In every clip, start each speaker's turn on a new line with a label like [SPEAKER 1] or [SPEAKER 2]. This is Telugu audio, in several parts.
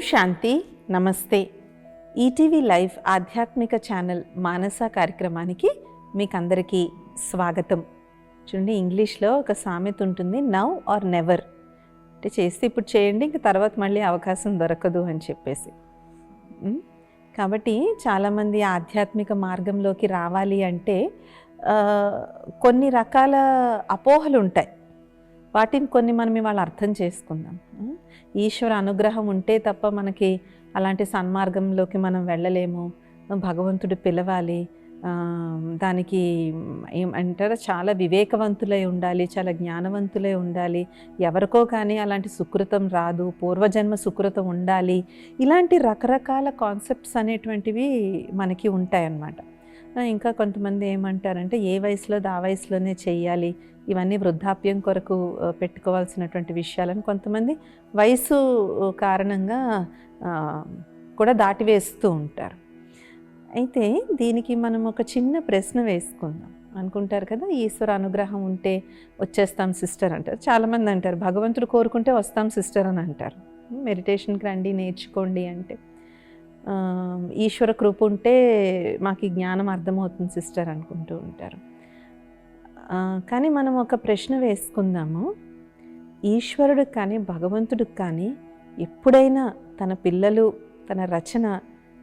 [SPEAKER 1] శాంతి. నమస్తే. ఈటీవీ లైవ్ ఆధ్యాత్మిక ఛానల్ మానస కార్యక్రమానికి మీకు అందరికీ స్వాగతం. చూడండి, ఇంగ్లీష్లో ఒక సామెత ఉంటుంది, నౌ ఆర్ నెవర్. అంటే చేస్తే ఇప్పుడు చేయండి, ఇంక తర్వాత మళ్ళీ అవకాశం దొరకదు అని చెప్పేసి. కాబట్టి చాలామంది ఆధ్యాత్మిక మార్గంలోకి రావాలి అంటే కొన్ని రకాల అపోహలు ఉంటాయి. వాటిని కొన్ని మనం ఇవాళ అర్థం చేసుకుందాం. ఈశ్వర అనుగ్రహం ఉంటే తప్ప మనకి అలాంటి సన్మార్గంలోకి మనం వెళ్ళలేము. భగవంతుడు పిలవాలి, దానికి ఏమంటారు, చాలా వివేకవంతులై ఉండాలి, చాలా జ్ఞానవంతులై ఉండాలి, ఎవరికో కానీ అలాంటి సుకృతం రాదు, పూర్వజన్మ సుకృతం ఉండాలి. ఇలాంటి రకరకాల కాన్సెప్ట్స్ అనేటువంటివి మనకి ఉంటాయన్నమాట. ఇంకా కొంతమంది ఏమంటారంటే ఏ వయసులో ఆ వయసులోనే చెయ్యాలి, ఇవన్నీ వృద్ధాప్యం కొరకు పెట్టుకోవాల్సినటువంటి విషయాలని కొంతమంది వయసు కారణంగా కూడా దాటివేస్తూ ఉంటారు. అయితే దీనికి మనం ఒక చిన్న ప్రశ్న వేసుకుందాం. అనుకుంటారు కదా, ఈశ్వర అనుగ్రహం ఉంటే వచ్చేస్తాం సిస్టర్ అంటారు. చాలామంది అంటారు భగవంతుడు కోరుకుంటే వస్తాం సిస్టర్ అని అంటారు. మెడిటేషన్కి రండి, నేర్చుకోండి అంటే, ఈశ్వర కృప ఉంటే మాకు ఈ జ్ఞానం అర్థమవుతుంది సిస్టర్ అనుకుంటూ ఉంటారు. కానీ మనం ఒక ప్రశ్న వేసుకుందాము. ఈశ్వరుడికి కానీ భగవంతుడికి కానీ ఎప్పుడైనా తన పిల్లలు తన రచన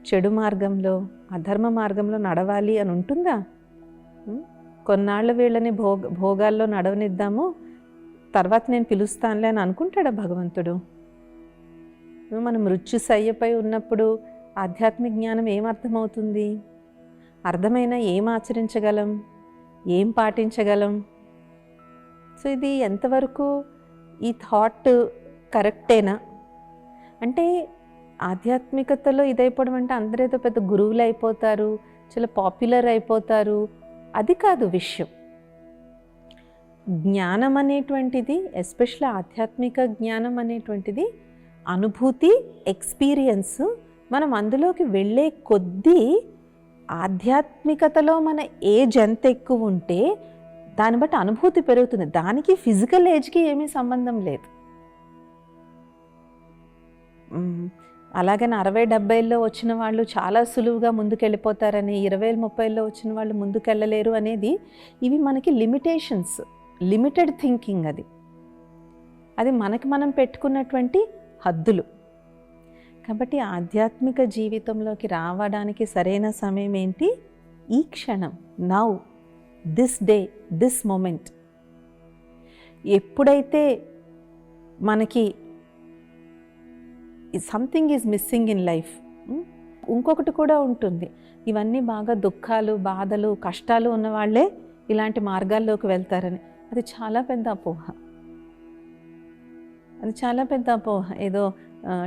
[SPEAKER 1] చెడు మార్గంలో అధర్మ మార్గంలో నడవాలి అని ఉంటుందా? కొన్నాళ్ళు వీళ్ళని భోగాల్లో నడవనిద్దాము, తర్వాత నేను పిలుస్తానులే అని అనుకుంటాడా భగవంతుడు? మనం మృత్యుశయ్యపై ఉన్నప్పుడు ఆధ్యాత్మిక జ్ఞానం ఏం అర్థమవుతుంది? అర్థమైనా ఏం ఆచరించగలం, ఏం పాటించగలం? సో ఇది ఎంతవరకు ఈ థాట్ కరెక్టేనా? అంటే ఆధ్యాత్మికతలో ఇదైపోవడం అంటే అందరేదో పెద్ద గురువులు అయిపోతారు, చాలా పాపులర్ అయిపోతారు, అది కాదు విషయం. జ్ఞానం అనేటువంటిది, ఎస్పెషల్లీ ఆధ్యాత్మిక జ్ఞానం అనేటువంటిది అనుభూతి, ఎక్స్పీరియన్స్. మనం అందులోకి వెళ్ళే కొద్దీ ఆధ్యాత్మికతలో మన ఏజ్ ఎంత ఎక్కువ ఉంటే దాన్ని బట్టి అనుభూతి పెరుగుతుంది. దానికి ఫిజికల్ ఏజ్కి ఏమీ సంబంధం లేదు. అలాగని 60-70లో వచ్చిన వాళ్ళు చాలా సులువుగా ముందుకెళ్ళిపోతారని, 20-30లో వచ్చిన వాళ్ళు ముందుకెళ్ళలేరు అనేది, ఇవి మనకి లిమిటేషన్స్, లిమిటెడ్ థింకింగ్. అది మనకి మనం పెట్టుకున్నటువంటి హద్దులు. కాబట్టి ఆధ్యాత్మిక జీవితంలోకి రావడానికి సరైన సమయం ఏంటి? ఈ క్షణం, now, this day, this moment. ఎప్పుడైతే మనకి something is missing in life. ఇంకొకటి కూడా ఉంటుంది, ఇవన్నీ బాగా దుఃఖాలు, బాధలు, కష్టాలు ఉన్నవాళ్లే ఇలాంటి మార్గాల్లోకి వెళ్తారని. అది చాలా పెద్ద అపోహ. ఏదో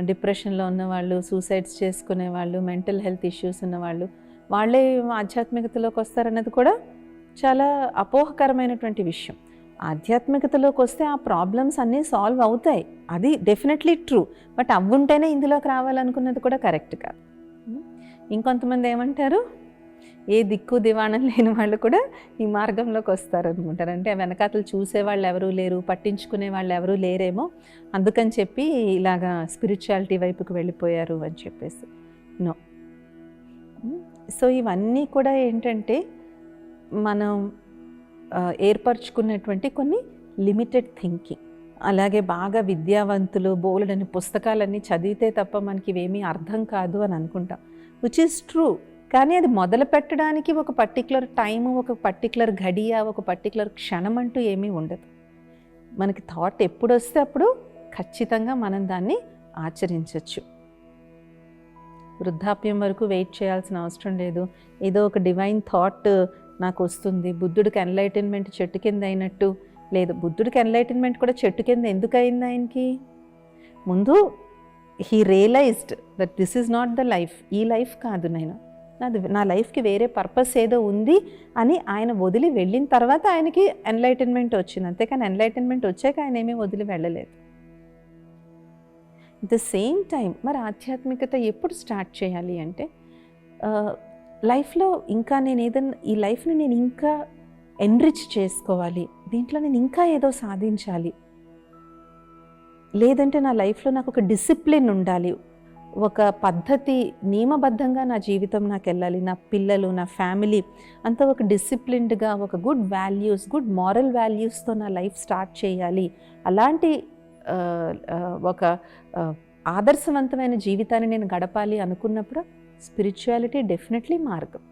[SPEAKER 1] డిప్రెషన్లో ఉన్నవాళ్ళు, సూసైడ్స్ చేసుకునే వాళ్ళు, మెంటల్ హెల్త్ ఇష్యూస్ ఉన్నవాళ్ళు వాళ్ళే ఆధ్యాత్మికతలోకి వస్తారన్నది కూడా చాలా అపోహకరమైనటువంటి విషయం. ఆధ్యాత్మికతలోకి వస్తే ఆ ప్రాబ్లమ్స్ అన్నీ సాల్వ్ అవుతాయి, అది డెఫినెట్లీ ట్రూ. బట్ అవ్వుంటేనే ఇందులోకి రావాలనుకున్నది కూడా కరెక్ట్ కాదు. ఇంకొంతమంది ఏమంటారు, ఏ దిక్కు దివాణం లేని వాళ్ళు కూడా ఈ మార్గంలోకి వస్తారనుకుంటారు. అంటే వెనకాతలు చూసేవాళ్ళు ఎవరూ లేరు, పట్టించుకునే వాళ్ళు ఎవరూ లేరేమో, అందుకని చెప్పి ఇలాగా స్పిరిచువాలిటీ వైపుకి వెళ్ళిపోయారు అని చెప్పేసి. నో. సో ఇవన్నీ కూడా ఏంటంటే మనం ఏర్పరచుకున్నటువంటి కొన్ని లిమిటెడ్ థింకింగ్. అలాగే బాగా విద్యావంతులు బోలెడని పుస్తకాలన్నీ చదివితే తప్ప మనకి ఇవేమీ అర్థం కాదు అని అనుకుంటాం, విచ్ ఈజ్ ట్రూ. కానీ అది మొదలు పెట్టడానికి ఒక పర్టికులర్ టైము, ఒక పర్టికులర్ ఘడియ, ఒక పర్టికులర్ క్షణం అంటూ ఏమీ ఉండదు. మనకి థాట్ ఎప్పుడు వస్తే అప్పుడు ఖచ్చితంగా మనం దాన్ని ఆచరించవచ్చు. వృద్ధాప్యం వరకు వెయిట్ చేయాల్సిన అవసరం లేదు. ఏదో ఒక డివైన్ థాట్ నాకు వస్తుంది, బుద్ధుడికి ఎన్లైటన్మెంట్ చెట్టు కింద అయినట్టు లేదు. బుద్ధుడికి ఎన్లైటన్మెంట్ కూడా చెట్టు కింద ఎందుకు అయింది ఆయనకి? ముందు he realised that this is not the life, ఈ లైఫ్ కాదు, నా లైఫ్కి వేరే పర్పస్ ఏదో ఉంది అని ఆయన వదిలి వెళ్ళిన తర్వాత ఆయనకి ఎన్లైటన్మెంట్ వచ్చింది. అంతేకాని ఎన్లైటన్మెంట్ వచ్చాక ఆయన ఏమీ వదిలి వెళ్ళలేదు. ద సేమ్ టైం మరి ఆధ్యాత్మికత ఎప్పుడు స్టార్ట్ చేయాలి అంటే, లైఫ్లో ఇంకా నేను ఏదన్నా ఈ లైఫ్ని నేను ఇంకా ఎన్రిచ్ చేసుకోవాలి, దీంట్లో నేను ఇంకా ఏదో సాధించాలి, లేదంటే నా లైఫ్లో నాకు ఒక డిసిప్లిన్ ఉండాలి, ఒక పద్ధతి, నియమబద్ధంగా నా జీవితం నాకు వెళ్ళాలి, నా పిల్లలు, నా ఫ్యామిలీ అంతా ఒక డిసిప్లిన్డ్గా, ఒక గుడ్ వాల్యూస్, గుడ్ మారల్ వాల్యూస్తో నా లైఫ్ స్టార్ట్ చేయాలి, అలాంటి ఒక ఆదర్శవంతమైన జీవితాన్ని నేను గడపాలి అనుకున్నప్పుడు స్పిరిచువాలిటీ డెఫినెట్లీ మార్గం.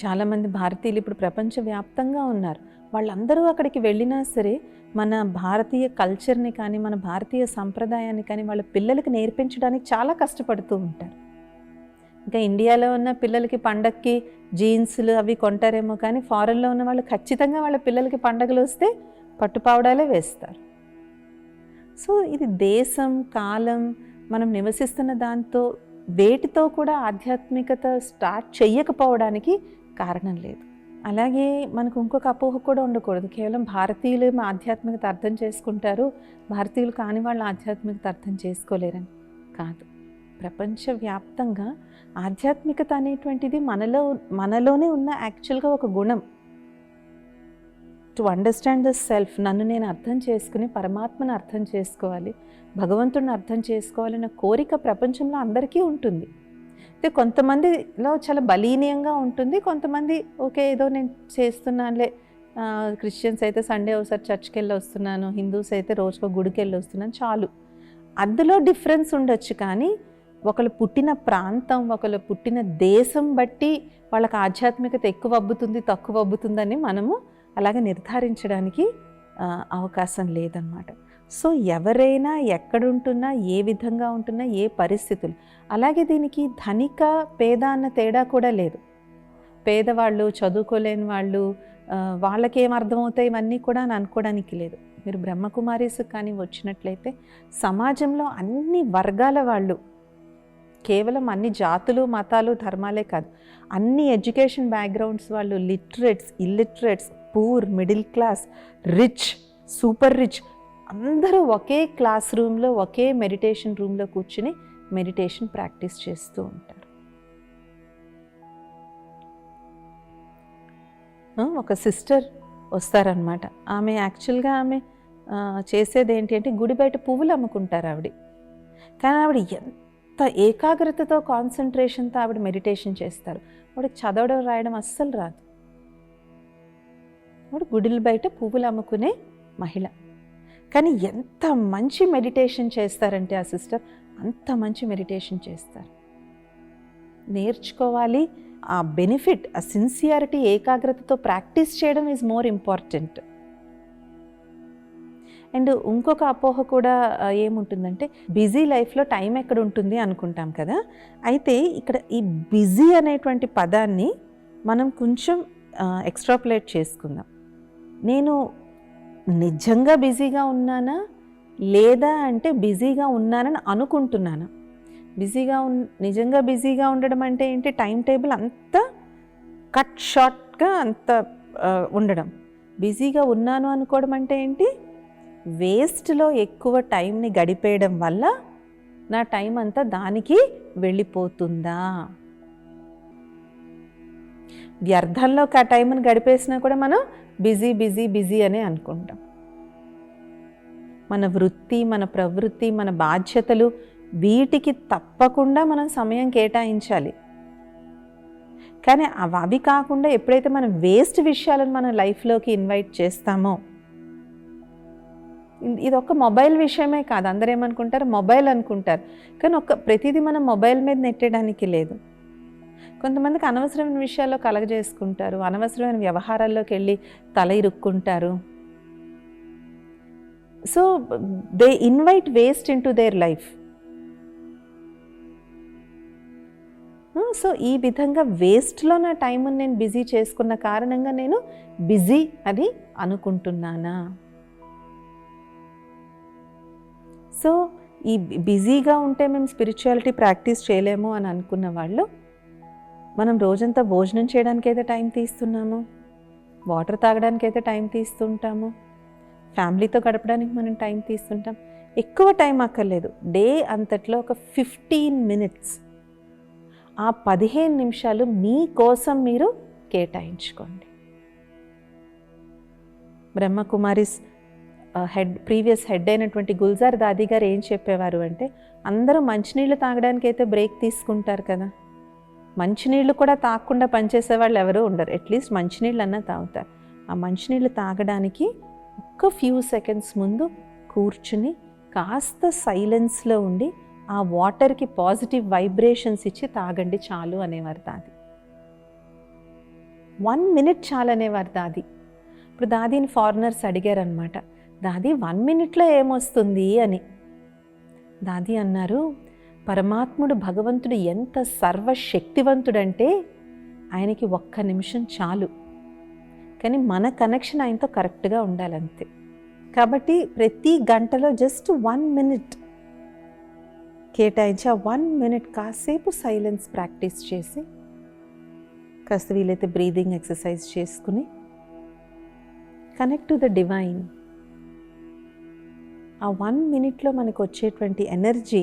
[SPEAKER 1] చాలామంది భారతీయులు ఇప్పుడు ప్రపంచవ్యాప్తంగా ఉన్నారు. వాళ్ళందరూ అక్కడికి వెళ్ళినా సరే మన భారతీయ కల్చర్ని కానీ, మన భారతీయ సంప్రదాయాన్ని కానీ వాళ్ళ పిల్లలకి నేర్పించడానికి చాలా కష్టపడుతూ ఉంటారు. ఇంకా ఇండియాలో ఉన్న పిల్లలకి పండగకి జీన్స్లు అవి కొంటారేమో, కానీ ఫారెన్లో ఉన్న వాళ్ళు ఖచ్చితంగా వాళ్ళ పిల్లలకి పండగలు వస్తే పట్టుపావడాలే వేస్తారు. సో ఇది దేశం, కాలం, మనం నివసిస్తున్న దాంతో వేటితో కూడా ఆధ్యాత్మికత స్టార్ట్ చెయ్యకపోవడానికి కారణం లేదు. అలాగే మనకు ఇంకొక అపోహ కూడా ఉండకూడదు, కేవలం భారతీయులు ఆధ్యాత్మికత అర్థం చేసుకుంటారు, భారతీయులు కాని వాళ్ళు ఆధ్యాత్మికత అర్థం చేసుకోలేరని కాదు. ప్రపంచవ్యాప్తంగా ఆధ్యాత్మికత అనేటువంటిది మనలోనే ఉన్న యాక్చువల్గా ఒక గుణం. టు అండర్స్టాండ్ ద సెల్ఫ్, నన్ను నేను అర్థం చేసుకుని పరమాత్మను అర్థం చేసుకోవాలి, భగవంతుడిని అర్థం చేసుకోవాలన్న కోరిక ప్రపంచంలో అందరికీ ఉంటుంది. అయితే కొంతమందిలో చాలా బలీనీయంగా ఉంటుంది, కొంతమంది ఓకే ఏదో నేను చేస్తున్నానులే, క్రిస్టియన్స్ అయితే సండే ఒకసారి చర్చ్కి వెళ్ళి వస్తున్నాను, హిందూస్ అయితే రోజుకో గుడికి వెళ్ళి వస్తున్నాను చాలు. అందులో డిఫరెన్స్ ఉండొచ్చు, కానీ ఒకళ్ళు పుట్టిన ప్రాంతం, ఒకళ్ళు పుట్టిన దేశం బట్టి వాళ్ళకి ఆధ్యాత్మికత ఎక్కువ అబ్బుతుంది తక్కువ అబ్బుతుందని మనము అలాగే నిర్ధారించడానికి అవకాశం లేదన్నమాట. సో ఎవరైనా ఎక్కడుంటున్నా, ఏ విధంగా ఉంటున్నా, ఏ పరిస్థితులు, అలాగే దీనికి ధనిక పేద అన్న తేడా కూడా లేదు. పేదవాళ్ళు, చదువుకోలేని వాళ్ళు, వాళ్ళకేం అర్థమవుతాయి ఇవన్నీ కూడా అని అనుకోవడానికి లేదు. మీరు బ్రహ్మకుమారీస్ కానీ వచ్చినట్లయితే సమాజంలో అన్ని వర్గాల వాళ్ళు, కేవలం అన్ని జాతులు, మతాలు, ధర్మాలే కాదు, అన్ని ఎడ్యుకేషన్ బ్యాక్గ్రౌండ్స్ వాళ్ళు, literates, illiterates, poor, middle class, rich, super rich, అందరూ ఒకే క్లాస్ రూమ్లో, ఒకే మెడిటేషన్ రూమ్లో కూర్చుని మెడిటేషన్ ప్రాక్టీస్ చేస్తూ ఉంటారు. ఒక సిస్టర్ వస్తారనమాట, ఆమె యాక్చువల్గా ఆమె చేసేది ఏంటి అంటే గుడి బయట పువ్వులు అమ్ముకుంటారు ఆవిడ. కానీ ఆవిడ ఎంత ఏకాగ్రతతో, కాన్సన్ట్రేషన్తో ఆవిడ మెడిటేషన్ చేస్తారు. ఆవిడకి చదవడం రాయడం అస్సలు రాదు. ఆవిడ గుడిల బయట పువ్వులు అమ్ముకునే మహిళ, కానీ ఎంత మంచి మెడిటేషన్ చేస్తారంటే ఆ సిస్టర్, అంత మంచి మెడిటేషన్ చేస్తారు. నేర్చుకోవాలి, ఆ బెనిఫిట్, ఆ సిన్సియారిటీ, ఏకాగ్రతతో ప్రాక్టీస్ చేయడం ఈజ్ మోర్ ఇంపార్టెంట్. అండ్ ఇంకొక అపోహ కూడా ఏముంటుందంటే, బిజీ లైఫ్లో టైం ఎక్కడ ఉంటుంది అనుకుంటాం కదా. అయితే ఇక్కడ ఈ బిజీ అనేటువంటి పదాన్ని మనం కొంచెం ఎక్స్ట్రాపులేట్ చేసుకుందాం. నేను నిజంగా బిజీగా ఉన్నానా లేదా అంటే బిజీగా ఉన్నానని అనుకుంటున్నానా? నిజంగా బిజీగా ఉండడం అంటే ఏంటి? టైం టేబుల్ అంతా కట్ షార్ట్గా అంత ఉండడం. బిజీగా ఉన్నాను అనుకోవడం అంటే ఏంటి? వేస్ట్లో ఎక్కువ టైంని గడిపేయడం వల్ల నా టైం అంతా దానికి వెళ్ళిపోతుందా? వ్యర్థంలోకి ఆ టైంని గడిపేసినా కూడా మనం బిజీ బిజీ బిజీ అనే అనుకుంటాం. మన వృత్తి, మన ప్రవృత్తి, మన బాధ్యతలు, వీటికి తప్పకుండా మనం సమయం కేటాయించాలి. కానీ అవి కాకుండా ఎప్పుడైతే మనం వేస్ట్ విషయాలను మన లైఫ్లోకి ఇన్వైట్ చేస్తామో, ఇది ఒక మొబైల్ విషయమే కాదు. అందరూ ఏమనుకుంటారు? మొబైల్ అనుకుంటారు. కానీ ప్రతిదీ మనం మొబైల్ మీద నెట్టడానికి లేదు. కొంతమందికి అనవసరమైన విషయాల్లో కలగజేసుకుంటారు, అనవసరమైన వ్యవహారాల్లోకి వెళ్ళి తల ఇరుక్కుంటారు. So they invite waste into their life. So ఈ విధంగా వేస్ట్లో నా టైంని నేను బిజీ చేసుకున్న కారణంగా నేను బిజీ అని అనుకుంటున్నానా? సో ఈ బిజీగా ఉంటే మేము స్పిరిచువాలిటీ ప్రాక్టీస్ చేయలేము అని అనుకున్న వాళ్ళు, మనం రోజంతా భోజనం చేయడానికి అయితే టైం తీస్తున్నాము, వాటర్ తాగడానికి అయితే టైం తీస్తుంటాము, ఫ్యామిలీతో గడపడానికి మనం టైం తీస్తుంటాం. ఎక్కువ టైం అక్కర్లేదు. డే అంతట్లో ఒక 15 minutes, ఆ 15 నిమిషాలు మీకోసం మీరు కేటాయించుకోండి. బ్రహ్మకుమారీస్ ప్రీవియస్ హెడ్ అయినటువంటి గుల్జార్ దాది గారు ఏం చెప్పేవారు అంటే, అందరూ మంచినీళ్ళు తాగడానికి అయితే బ్రేక్ తీసుకుంటారు కదా, మంచినీళ్ళు కూడా తాగకుండా పనిచేసే వాళ్ళు ఎవరూ ఉండరు. అట్లీస్ట్ మంచినీళ్ళు అన్నా తాగుతారు. ఆ మంచినీళ్ళు తాగడానికి ఒక్క ఫ్యూ సెకండ్స్ ముందు కూర్చుని కాస్త సైలెన్స్లో ఉండి ఆ వాటర్కి పాజిటివ్ వైబ్రేషన్స్ ఇచ్చి తాగండి చాలు అనేవారు దాది. 1 minute చాలు అనేవారు దాది. ఇప్పుడు దాదీని ఫారినర్స్ అడిగారనమాట, దాది 1 minuteలో ఏమొస్తుంది అని. దాది అన్నారు, పరమాత్ముడు భగవంతుడు ఎంత సర్వశక్తివంతుడంటే ఆయనకి 1 నిమిషం చాలు, కానీ మన కనెక్షన్ ఆయనతో కరెక్ట్గా ఉండాలంతే. కాబట్టి ప్రతి గంటలో జస్ట్ 1 minute కేటాయించి ఆ 1 minute కాసేపు సైలెన్స్ ప్రాక్టీస్ చేసి, కాస్త వీలైతే బ్రీదింగ్ ఎక్సర్సైజ్ చేసుకుని కనెక్ట్ టు ద డివైన్. ఆ 1 minuteలో మనకు వచ్చేటువంటి ఎనర్జీ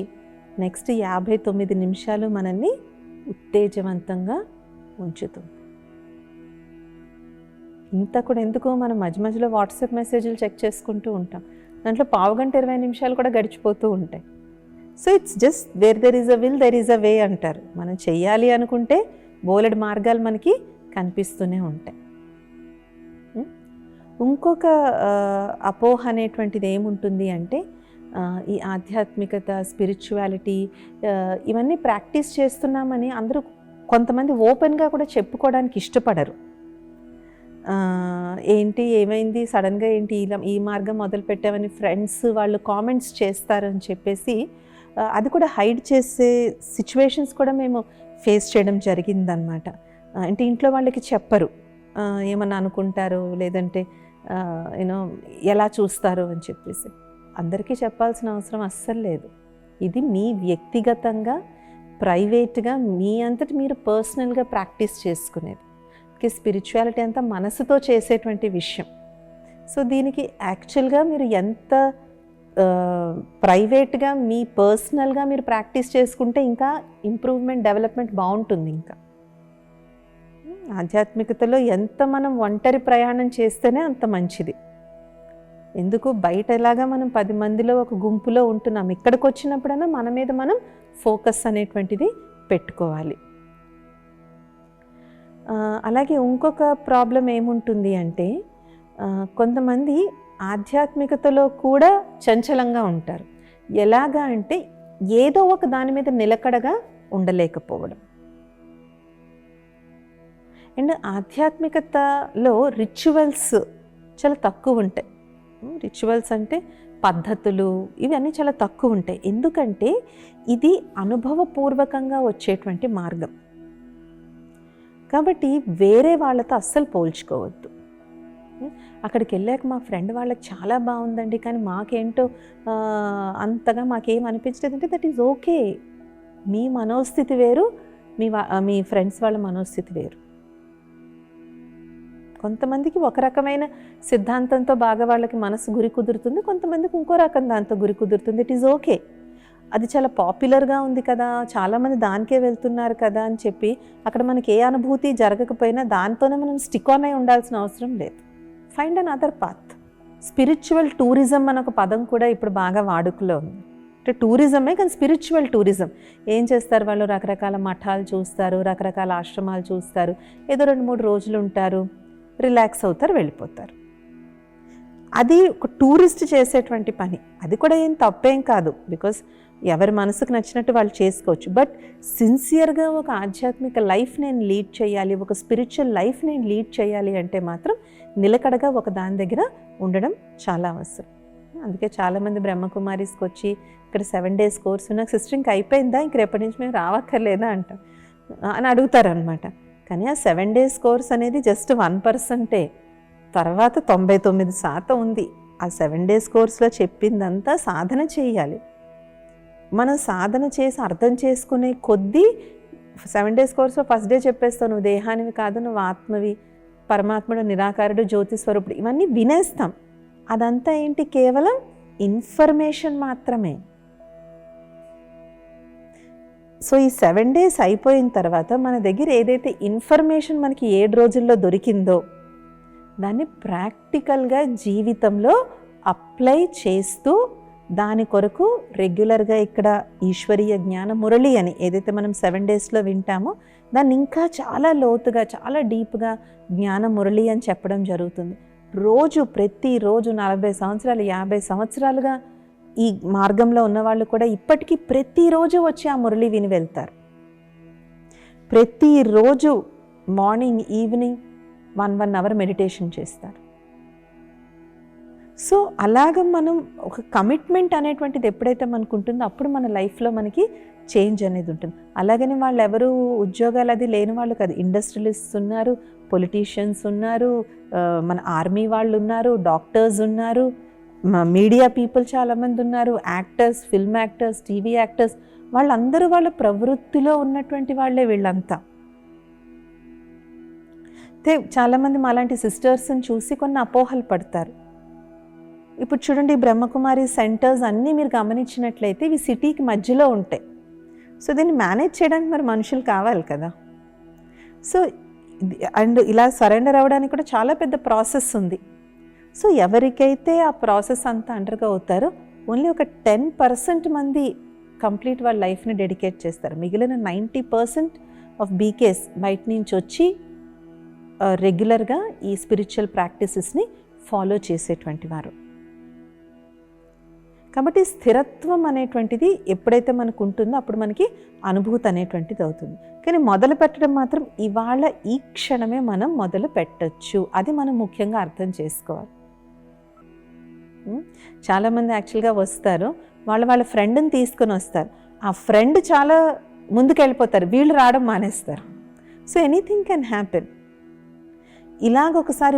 [SPEAKER 1] నెక్స్ట్ 59 నిమిషాలు మనల్ని ఉత్తేజవంతంగా ఉంచుతుంది. ఇంత కూడా ఎందుకు, మనం మధ్య మధ్యలో వాట్సాప్ మెసేజ్లు చెక్ చేసుకుంటూ ఉంటాం, దాంట్లో 15 గంట 20 నిమిషాలు కూడా గడిచిపోతూ ఉంటాయి. So it's just where there is a will there is a way అంటారు. మనం చెయ్యాలి అనుకుంటే బోలెడు మార్గాలు మనకి కనిపిస్తూనే ఉంటాయి. ఇంకొక అపోహ అనేటువంటిది ఏముంటుంది అంటే, ఈ ఆధ్యాత్మికత, స్పిరిచువాలిటీ ఇవన్నీ ప్రాక్టీస్ చేస్తున్నామని అందరూ కొంతమంది ఓపెన్గా కూడా చెప్పుకోవడానికి ఇష్టపడరు. ఏంటి ఏమైంది సడన్గా, ఏంటి ఈ మార్గం మొదలు పెట్టామని ఫ్రెండ్స్ వాళ్ళు కామెంట్స్ చేస్తారని చెప్పేసి అది కూడా హైడ్ చేసే సిచ్యువేషన్స్ కూడా మేము ఫేస్ చేయడం జరిగిందనమాట. అంటే ఇంట్లో వాళ్ళకి చెప్పరు, ఏమన్నా అనుకుంటారు, లేదంటే యూనో ఎలా చూస్తారు అని చెప్పేసి. అందరికీ చెప్పాల్సిన అవసరం అస్సలు లేదు. ఇది మీ వ్యక్తిగతంగా ప్రైవేట్గా మీ అంతటి మీరు పర్సనల్గా ప్రాక్టీస్ చేసుకునేది. స్పిరిచువాలిటీ అంతా మనసుతో చేసేటువంటి విషయం. సో దీనికి యాక్చువల్గా మీరు ఎంత ప్రైవేట్గా మీ పర్సనల్గా మీరు ప్రాక్టీస్ చేసుకుంటే ఇంకా ఇంప్రూవ్మెంట్, డెవలప్మెంట్ బాగుంటుంది. ఇంకా ఆధ్యాత్మికతలో ఎంత మనం ఒంటరి ప్రయాణం చేస్తేనే అంత మంచిది. ఎందుకు బయట ఎలాగా మనం 10 మందిలో ఒక గుంపులో ఉంటున్నాం, ఇక్కడికి వచ్చినప్పుడైనా మన మీద మనం ఫోకస్ అనేటువంటిది పెట్టుకోవాలి. అలాగే ఇంకొక ప్రాబ్లం ఏముంటుంది అంటే, కొంతమంది ఆధ్యాత్మికతలో కూడా చంచలంగా ఉంటారు. ఎలాగా అంటే ఏదో ఒక దాని మీద నిలకడగా ఉండలేకపోవడం. అండ్ ఆధ్యాత్మికతలో రిచువల్స్ చాలా తక్కువ ఉంటాయి. రిచువల్స్ అంటే పద్ధతులు, ఇవన్నీ చాలా తక్కువ ఉంటాయి. ఎందుకంటే ఇది అనుభవపూర్వకంగా వచ్చేటువంటి మార్గం కాబట్టి వేరే వాళ్ళతో అస్సలు పోల్చుకోవద్దు. అక్కడికి వెళ్ళాక మా ఫ్రెండ్ వాళ్ళకి చాలా బాగుందండి, కానీ మాకేంటో అంతగా మాకేం అనిపించలేదు అంటే దట్ ఈజ్ ఓకే. మీ మనోస్థితి వేరు, మీ ఫ్రెండ్స్ వాళ్ళ మనోస్థితి వేరు. కొంతమందికి ఒక రకమైన సిద్ధాంతంతో బాగా వాళ్ళకి మనసు గురి కుదురుతుంది, కొంతమందికి ఇంకో రకం దాంతో గురి కుదురుతుంది. It is okay. అది చాలా పాపులర్గా ఉంది కదా, చాలామంది దానికే వెళ్తున్నారు కదా అని చెప్పి అక్కడ మనకి ఏ అనుభూతి జరగకపోయినా దాంతోనే మనం స్టిక్ ఆన్ అయి ఉండాల్సిన అవసరం లేదు. Find an other path. Spiritual tourism అనే ఒక పదం కూడా ఇప్పుడు బాగా వాడుకలో ఉంది. అంటే టూరిజమే, కానీ స్పిరిచువల్ టూరిజం. ఏం చేస్తారు వాళ్ళు, రకరకాల మఠాలు చూస్తారు, రకరకాల ఆశ్రమాలు చూస్తారు, ఏదో 2-3 రోజులు ఉంటారు, రిలాక్స్ అవుతారు, వెళ్ళిపోతారు. అది ఒక టూరిస్ట్ చేసేటువంటి పని. అది కూడా ఏం తప్పేం కాదు, బికాస్ ఎవరి మనసుకు నచ్చినట్టు వాళ్ళు చేసుకోవచ్చు. బట్ సిన్సియర్గా ఒక ఆధ్యాత్మిక లైఫ్ నేను లీడ్ చేయాలి, ఒక స్పిరిచువల్ లైఫ్ నేను లీడ్ చేయాలి అంటే మాత్రం నిలకడగా ఒక దాని దగ్గర ఉండడం చాలా అవసరం. అందుకే చాలామంది బ్రహ్మకుమారీస్కి వచ్చి ఇక్కడ 7 days కోర్సు, నాకు సిస్టర్ ఇంక అయిపోయిందా, ఇంక రేపటి నుంచి మేము రావక్కర్లేదా అని అడుగుతారనమాట. కానీ ఆ 7 days కోర్స్ అనేది జస్ట్ 1%. తర్వాత 99% ఉంది. ఆ 7 days కోర్సులో చెప్పిందంతా సాధన చేయాలి. మనం సాధన చేసి అర్థం చేసుకునే కొద్దీ 7 days కోర్సులో ఫస్ట్ డే చెప్పేస్తావు, నువ్వు దేహానివి కాదు, నువ్వు ఆత్మవి, పరమాత్ముడు నిరాకారుడు, జ్యోతి స్వరూపుడు, ఇవన్నీ వినేస్తాం. అదంతా ఏంటి, కేవలం ఇన్ఫర్మేషన్ మాత్రమే. సో ఈ 7 days అయిపోయిన తర్వాత మన దగ్గర ఏదైతే ఇన్ఫర్మేషన్ మనకి 7 రోజుల్లో దొరికిందో దాన్ని ప్రాక్టికల్గా జీవితంలో అప్లై చేస్తూ దాని కొరకు రెగ్యులర్గా ఇక్కడ ఈశ్వరీయ జ్ఞాన మురళి అని ఏదైతే మనం 7 డేస్లో వింటామో దాన్ని ఇంకా చాలా లోతుగా చాలా డీప్గా జ్ఞాన మురళి అని చెప్పడం జరుగుతుంది. ప్రతిరోజు 40 సంవత్సరాలు 50 సంవత్సరాలుగా ఈ మార్గంలో ఉన్నవాళ్ళు కూడా ఇప్పటికీ ప్రతిరోజు వచ్చి ఆ మురళి విని వెళ్తారు. ప్రతిరోజు మార్నింగ్ ఈవినింగ్ 1 అవర్ మెడిటేషన్ చేస్తారు. సో అలాగ మనం ఒక కమిట్మెంట్ అనేటువంటిది ఎప్పుడైతే మనకు ఉంటుందో అప్పుడు మన లైఫ్లో మనకి చేంజ్ అనేది ఉంటుంది. అలాగని వాళ్ళు ఎవరు ఉద్యోగాలు అది లేని వాళ్ళు కాదు. ఇండస్ట్రియలిస్ట్స్ ఉన్నారు, పొలిటీషియన్స్ ఉన్నారు, మన ఆర్మీ వాళ్ళు ఉన్నారు, డాక్టర్స్ ఉన్నారు, మీడియా పీపుల్ చాలామంది ఉన్నారు, actors, film actors, TV actors, వాళ్ళందరూ వాళ్ళ ప్రవృత్తిలో ఉన్నటువంటి వాళ్ళే వీళ్ళంతా. చాలామంది మాలాంటి సిస్టర్స్ని చూసి కొన్ని అపోహలు పడతారు. ఇప్పుడు చూడండి, బ్రహ్మకుమారి సెంటర్స్ అన్నీ మీరు గమనించినట్లయితే ఇవి సిటీకి మధ్యలో ఉంటాయి. సో దీన్ని మేనేజ్ చేయడానికి మరి మనుషులు కావాలి కదా. సో అండ్ ఇలా సరెండర్ అవ్వడానికి కూడా చాలా పెద్ద ప్రాసెస్ ఉంది. సో ఎవరికైతే ఆ ప్రాసెస్ అంతా అండర్గా అవుతారో ఓన్లీ ఒక 10% మంది కంప్లీట్ వాళ్ళ లైఫ్ని డెడికేట్ చేస్తారు. మిగిలిన 90% ఆఫ్ బీకేస్ బయట నుంచి వచ్చి రెగ్యులర్గా ఈ స్పిరిచువల్ ప్రాక్టీసెస్ని ఫాలో చేసేటువంటి వారు. కాబట్టి స్థిరత్వం అనేటువంటిది ఎప్పుడైతే మనకు ఉంటుందో అప్పుడు మనకి అనుభూతి అనేటువంటిది అవుతుంది. కానీ మొదలు పెట్టడం మాత్రం ఇవాళ ఈ క్షణమే మనం మొదలు పెట్టచ్చు. అది మనం ముఖ్యంగా అర్థం చేసుకోవాలి. చాలామంది యాక్చువల్గా వస్తారు, వాళ్ళ ఫ్రెండ్ని తీసుకొని వస్తారు. ఆ ఫ్రెండ్ చాలా ముందుకు వెళ్ళిపోతారు, వీళ్ళు రావడం మానేస్తారు. So anything can happen. ఇలాగ ఒకసారి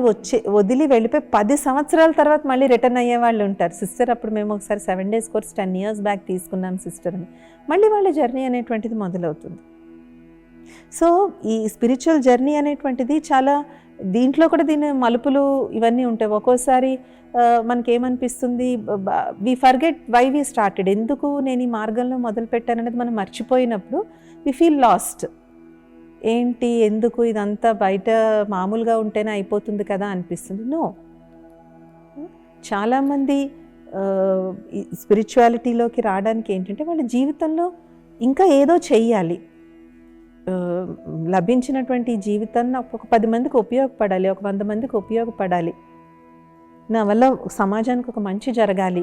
[SPEAKER 1] వదిలి వెళ్ళిపోయి 10 సంవత్సరాల తర్వాత మళ్ళీ రిటర్న్ అయ్యే వాళ్ళు ఉంటారు. సిస్టర్ అప్పుడు మేము ఒకసారి 7 డేస్ కోర్స్ 10 years బ్యాక్ తీసుకున్నాం సిస్టర్ అని. మళ్ళీ వాళ్ళ జర్నీ అనేటువంటిది మొదలవుతుంది. సో ఈ స్పిరిచువల్ జర్నీ అనేటువంటిది చాలా, దీంట్లో కూడా దీని మలుపులు ఇవన్నీ ఉంటాయి. ఒక్కోసారి మనకేమనిపిస్తుంది, we forget why we started, ఎందుకు నేను ఈ మార్గంలో మొదలు పెట్టాననేది మనం మర్చిపోయినప్పుడు వి ఫీల్ లాస్ట్. ఏంటి, ఎందుకు ఇదంతా బయట మామూలుగా ఉంటేనే అయిపోతుంది కదా అనిపిస్తుంది. నో, చాలామంది స్పిరిచువాలిటీలోకి రావడానికి ఏంటంటే వాళ్ళ జీవితంలో ఇంకా ఏదో చెయ్యాలి. లభించినటువంటి జీవితాన్ని ఒక 10 మందికి ఉపయోగపడాలి, ఒక 100 మందికి ఉపయోగపడాలి, నా వల్ల సమాజానికి ఒక మంచి జరగాలి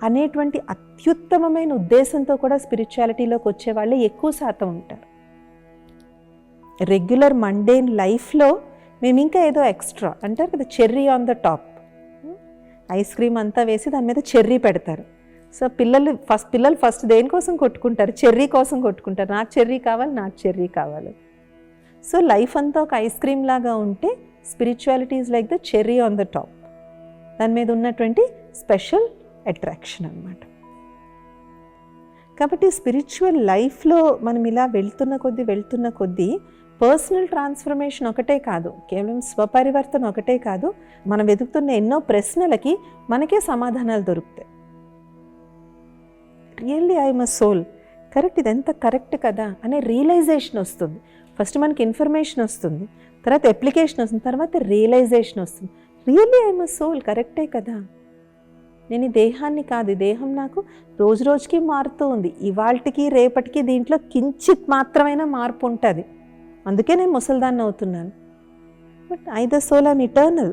[SPEAKER 1] అనేటువంటి అత్యుత్తమమైన ఉద్దేశంతో కూడా స్పిరిచువాలిటీలోకి వచ్చే వాళ్ళే ఎక్కువ శాతం ఉంటారు. రెగ్యులర్ మండేన్ లైఫ్లో మేము ఇంకా ఏదో ఎక్స్ట్రా అంటారు కదా, cherry on the top, ice cream అంతా వేసి దాని మీద చెర్రీ పెడతారు. సో పిల్లలు ఫస్ట్ దేనికోసం కొట్టుకుంటారు, చెర్రీ కోసం కొట్టుకుంటారు. నాకు చెర్రీ కావాలి, నాకు చెర్రీ కావాలి. సో లైఫ్ అంతా ఒక ఐస్ క్రీమ్ లాగా ఉంటే spirituality is like the cherry on the top, దాని మీద ఉన్నటువంటి స్పెషల్ అట్రాక్షన్ అన్నమాట. కాబట్టి స్పిరిచువల్ లైఫ్లో మనం ఇలా వెళ్తున్న కొద్దీ పర్సనల్ ట్రాన్స్ఫర్మేషన్ ఒకటే కాదు, కేవలం స్వపరివర్తన ఒకటే కాదు, మనం వెతుకుతున్న ఎన్నో ప్రశ్నలకి మనకే సమాధానాలు దొరుకుతాయి. Really I'm a soul, correct, ఇదెంత కరెక్ట్ కదా అనే రియలైజేషన్ వస్తుంది. ఫస్ట్ మనకి ఇన్ఫర్మేషన్ వస్తుంది, తర్వాత అప్లికేషన్ వస్తుంది, తర్వాత రియలైజేషన్ వస్తుంది. రియల్లీ ఐఎమ్ అ సోల్, కరెక్టే కదా, నేను ఈ దేహాన్ని కాదు, ఈ దేహం నాకు రోజు రోజుకి మారుతూ ఉంది, ఇవాళకి రేపటికి దీంట్లో కించిత్ మాత్రమైనా మార్పు ఉంటుంది, అందుకే నేను ముసల్దాన్ని అవుతున్నాను. But I the soul I'm eternal,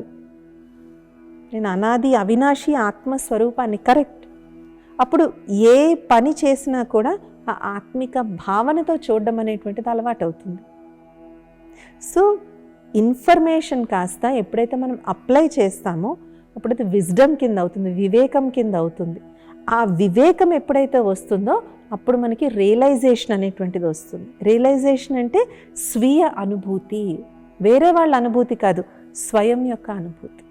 [SPEAKER 1] నేను అనాది అవినాశి ఆత్మస్వరూపాన్ని. కరెక్ట్. అప్పుడు ఏ పని చేసినా కూడా ఆ ఆత్మిక భావనతో చూడడం అనేటువంటిది అలవాటు అవుతుంది. సో ఇన్ఫర్మేషన్ కాస్త ఎప్పుడైతే మనం అప్లై చేస్తామో అప్పుడైతే విజ్డమ్ కింద అవుతుంది, వివేకం కింద అవుతుంది. ఆ వివేకం ఎప్పుడైతే వస్తుందో అప్పుడు మనకి రియలైజేషన్ అనేటువంటిది వస్తుంది. రియలైజేషన్ అంటే స్వీయ అనుభూతి, వేరే వాళ్ళ అనుభూతి కాదు, స్వయం యొక్క అనుభూతి.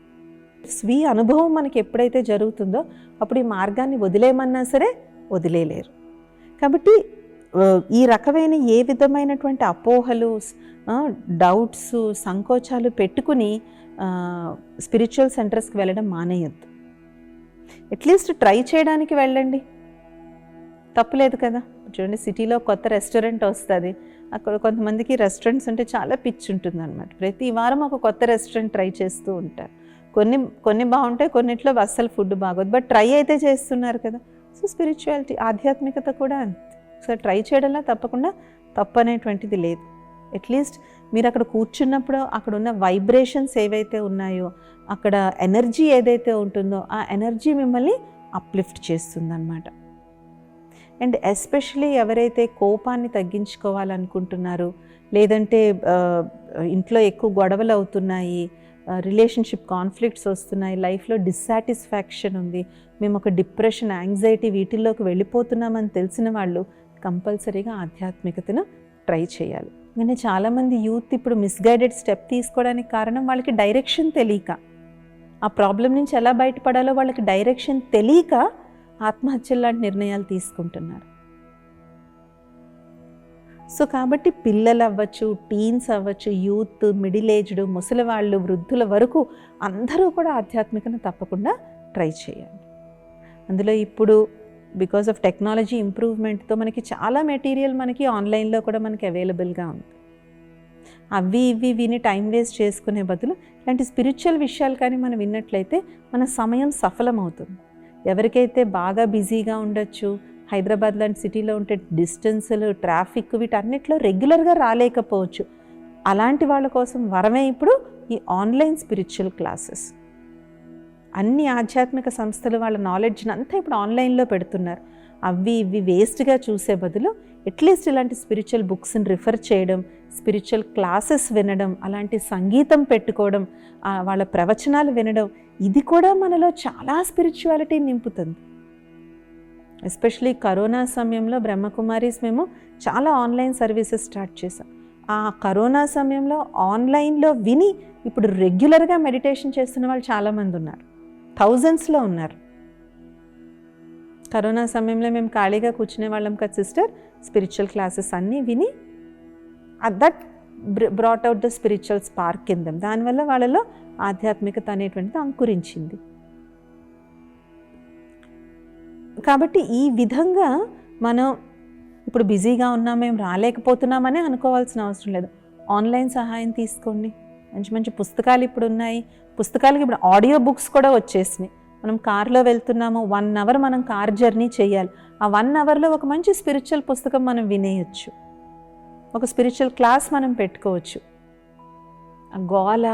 [SPEAKER 1] స్వీయ అనుభవం మనకి ఎప్పుడైతే జరుగుతుందో అప్పుడు ఈ మార్గాన్ని వదిలేయమన్నా సరే వదిలేయలేరు. కాబట్టి ఈ రకమైన ఏ విధమైనటువంటి అపోహలు, డౌట్స్, సంకోచాలు పెట్టుకుని స్పిరిచువల్ సెంటర్స్కి వెళ్ళడం మానేయద్దు. అట్లీస్ట్ ట్రై చేయడానికి వెళ్ళండి, తప్పులేదు కదా. చూడండి, సిటీలో కొత్త రెస్టారెంట్ వస్తుంది, అక్కడ కొంతమందికి రెస్టారెంట్స్ అంటే చాలా పిచ్చి ఉంటుంది అనమాట. ప్రతి వారం ఒక కొత్త రెస్టారెంట్ ట్రై చేస్తూ ఉంటారు. కొన్ని కొన్ని బాగుంటాయి, కొన్నిట్లో అస్సలు ఫుడ్ బాగోదు, బట్ ట్రై అయితే చేస్తున్నారు కదా. సో స్పిరిచువాలిటీ, ఆధ్యాత్మికత కూడా సో ట్రై చేయడంలో తప్పకుండా తప్పు అనేటువంటిది లేదు. అట్లీస్ట్ మీరు అక్కడ కూర్చున్నప్పుడు అక్కడ ఉన్న వైబ్రేషన్స్ ఏవైతే ఉన్నాయో, అక్కడ ఎనర్జీ ఏదైతే ఉంటుందో ఆ ఎనర్జీ మిమ్మల్ని అప్లిఫ్ట్ చేస్తుందన్నమాట. అండ్ ఎస్పెషలీ ఎవరైతే కోపాన్ని తగ్గించుకోవాలనుకుంటున్నారో, లేదంటే ఇంట్లో ఎక్కువ గొడవలు అవుతున్నాయి, రిలేషన్షిప్ కాన్ఫ్లిక్ట్స్ వస్తున్నాయి, లైఫ్లో డిస్సాటిస్ఫాక్షన్ ఉంది, మేము ఒక డిప్రెషన్, యాంగ్జైటీ వీటిల్లోకి వెళ్ళిపోతున్నామని తెలిసిన వాళ్ళు కంపల్సరీగా ఆధ్యాత్మికతను ట్రై చేయాలి. కానీ చాలామంది యూత్ ఇప్పుడు మిస్గైడెడ్ స్టెప్ తీసుకోవడానికి కారణం వాళ్ళకి డైరెక్షన్ తెలియక, ఆ ప్రాబ్లం నుంచి ఎలా బయటపడాలో వాళ్ళకి డైరెక్షన్ తెలియక ఆత్మహత్యలు లాంటి నిర్ణయాలు తీసుకుంటున్నారు. సో కాబట్టి పిల్లలు అవ్వచ్చు, టీన్స్ అవ్వచ్చు, యూత్, మిడిల్ ఏజ్డ్, ముసలి వాళ్ళు, వృద్ధుల వరకు అందరూ కూడా ఆధ్యాత్మికను తప్పకుండా ట్రై చేయాలి. అందులో ఇప్పుడు బికాస్ ఆఫ్ టెక్నాలజీ ఇంప్రూవ్మెంట్తో మనకి చాలా మెటీరియల్ మనకి ఆన్లైన్లో కూడా మనకి అవైలబుల్గా ఉంది. అవి ఇవి విని టైం వేస్ట్ చేసుకునే బదులు ఇలాంటి స్పిరిచువల్ విషయాలు కానీ మనం విన్నట్లయితే మన సమయం సఫలమవుతుంది. ఎవరికైతే బాగా బిజీగా ఉండొచ్చు, హైదరాబాద్ లాంటి సిటీలో ఉంటే డిస్టెన్సులు, ట్రాఫిక్ వీటన్నిటిలో రెగ్యులర్గా రాలేకపోవచ్చు, అలాంటి వాళ్ళ కోసం వరమే ఇప్పుడు ఈ ఆన్లైన్ స్పిరిచువల్ క్లాసెస్. అన్ని ఆధ్యాత్మిక సంస్థలు వాళ్ళ నాలెడ్జ్ని అంతా ఇప్పుడు ఆన్లైన్లో పెడుతున్నారు. అవి ఇవి వేస్ట్గా చూసే బదులు అట్లీస్ట్ ఇలాంటి స్పిరిచువల్ బుక్స్ని రిఫర్ చేయడం, స్పిరిచువల్ క్లాసెస్ వినడం, అలాంటి సంగీతం పెట్టుకోవడం, వాళ్ళ ప్రవచనాలు వినడం, ఇది కూడా మనలో చాలా స్పిరిచువాలిటీ నింపుతుంది. ఎస్పెషలీ కరోనా సమయంలో బ్రహ్మకుమారీస్ మేము చాలా ఆన్లైన్ సర్వీసెస్ స్టార్ట్ చేసాం. ఆ కరోనా సమయంలో ఆన్లైన్లో విని ఇప్పుడు రెగ్యులర్గా మెడిటేషన్ చేస్తున్న వాళ్ళు చాలామంది ఉన్నారు, థౌజండ్స్లో ఉన్నారు. కరోనా సమయంలో మేము ఖాళీగా కూర్చునే వాళ్ళం కదా సిస్టర్, స్పిరిచువల్ క్లాసెస్ అన్నీ విని that brought out the spiritual spark in them. దానివల్ల వాళ్ళలో ఆధ్యాత్మికత అనేటువంటిది అంకురించింది. కాబట్టి ఈ విధంగా మనం ఇప్పుడు బిజీగా ఉన్నాం, మేము రాలేకపోతున్నామని అనుకోవాల్సిన అవసరం లేదు. ఆన్లైన్ సహాయం తీసుకోండి. మంచి మంచి పుస్తకాలు ఇప్పుడు ఉన్నాయి. పుస్తకాలకి ఇప్పుడు ఆడియో బుక్స్ కూడా వచ్చేసినాయి. మనం కార్లో వెళ్తున్నాము, 1 అవర్ మనం కార్ జర్నీ చేయాలి. ఆ 1 అవర్లో ఒక మంచి స్పిరిచువల్ పుస్తకం మనం వినేయచ్చు, ఒక స్పిరిచువల్ క్లాస్ మనం పెట్టుకోవచ్చు. గోల,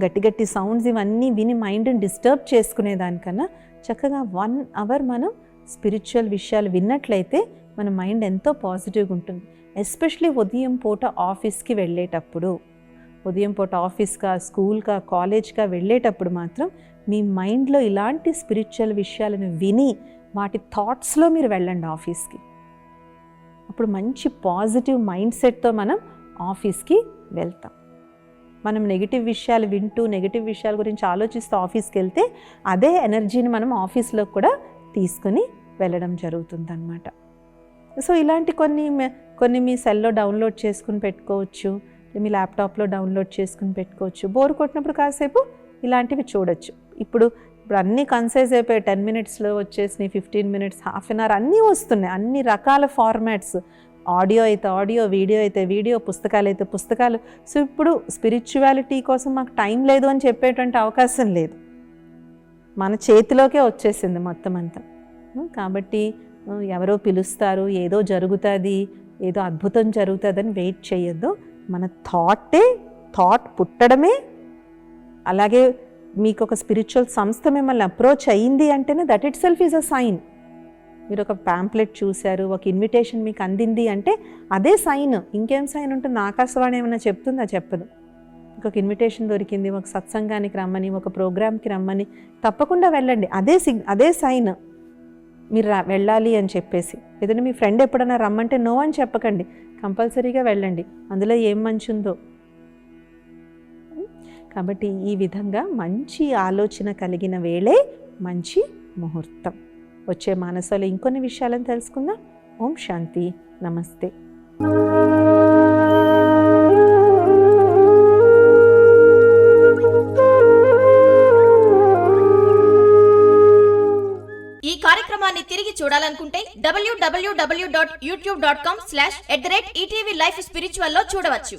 [SPEAKER 1] గట్టి గట్టి సౌండ్స్ ఇవన్నీ విని మైండ్ని డిస్టర్బ్ చేసుకునేదానికన్నా చక్కగా 1 అవర్ మనం స్పిరిచువల్ విషయాలు విన్నట్లయితే మన మైండ్ ఎంతో పాజిటివ్గా ఉంటుంది. ఎస్పెషలీ ఉదయం పూట ఆఫీస్కి వెళ్ళేటప్పుడు, ఉదయం పూట ఆఫీస్కా, స్కూల్కా, కాలేజ్కా వెళ్ళేటప్పుడు మాత్రం మీ మైండ్లో ఇలాంటి స్పిరిచువల్ విషయాలను విని వాటి థాట్స్లో మీరు వెళ్ళండి ఆఫీస్కి. అప్పుడు మంచి పాజిటివ్ మైండ్ సెట్తో మనం ఆఫీస్కి వెళ్తాం. మనం నెగిటివ్ విషయాలు వింటూ నెగిటివ్ విషయాల గురించి ఆలోచిస్తూ ఆఫీస్కి వెళ్తే అదే ఎనర్జీని మనం ఆఫీస్లో కూడా తీసుకుని వెళ్ళడం జరుగుతుందన్నమాట. సో ఇలాంటి కొన్ని మీ సెల్లో డౌన్లోడ్ చేసుకుని పెట్టుకోవచ్చు, మీ ల్యాప్టాప్లో డౌన్లోడ్ చేసుకుని పెట్టుకోవచ్చు. బోర్ కొట్టినప్పుడు కాసేపు ఇలాంటివి చూడొచ్చు. ఇప్పుడు అన్నీ కన్సైజ్ అయిపోయాయి, 10 మినిట్స్లో వచ్చేసినాయి, 15 మినిట్స్, హాఫ్ అన్ అవర్ అన్నీ వస్తున్నాయి, అన్ని రకాల ఫార్మాట్స్. ఆడియో అయితే ఆడియో, వీడియో అయితే వీడియో, పుస్తకాలు అయితే పుస్తకాలు. సో ఇప్పుడు స్పిరిచువాలిటీ కోసం మాకు టైం లేదు అని చెప్పేటువంటి అవకాశం లేదు, మన చేతిలోకే వచ్చేసింది మొత్తం అంతా. కాబట్టి ఎవరో పిలుస్తారు, ఏదో జరుగుతుంది, ఏదో అద్భుతం జరుగుతుందని వెయిట్ చేయొద్దు. మన థాట్ పుట్టడమే, అలాగే మీకు ఒక స్పిరిచువల్ సంస్థ మిమ్మల్ని అప్రోచ్ అయ్యింది అంటేనే that itself is a sign. మీరు ఒక ప్యాంప్లెట్ చూశారు, ఒక ఇన్విటేషన్ మీకు అందింది అంటే అదే సైన్. ఇంకేం సైన్ ఉంటుంది? ఆకాశవాణి ఏమైనా చెప్తుందా? చెప్పదు. ఒక ఇన్విటేషన్ దొరికింది, ఒక సత్సంగానికి రమ్మని, ఒక ప్రోగ్రామ్కి రమ్మని, తప్పకుండా వెళ్ళండి. అదే సైన్ మీరు వెళ్ళాలి అని చెప్పేసి. ఏదైనా మీ ఫ్రెండ్ ఎప్పుడైనా రమ్మంటే నో అని చెప్పకండి, కంపల్సరీగా వెళ్ళండి, అందులో ఏం మంచి ఉందో. కాబట్టి ఈ విధంగా మంచి ఆలోచన కలిగిన వేళే మంచి ముహూర్తం. వచ్చే మానసాలు ఇంకొన్ని విషయాలను తెలుసుకుందాం. ఓం శాంతి. నమస్తే.
[SPEAKER 2] ఈ కార్యక్రమాన్ని తిరిగి చూడాలనుకుంటే www.youtube.com/@ETV Life Spiritual లో చూడవచ్చు.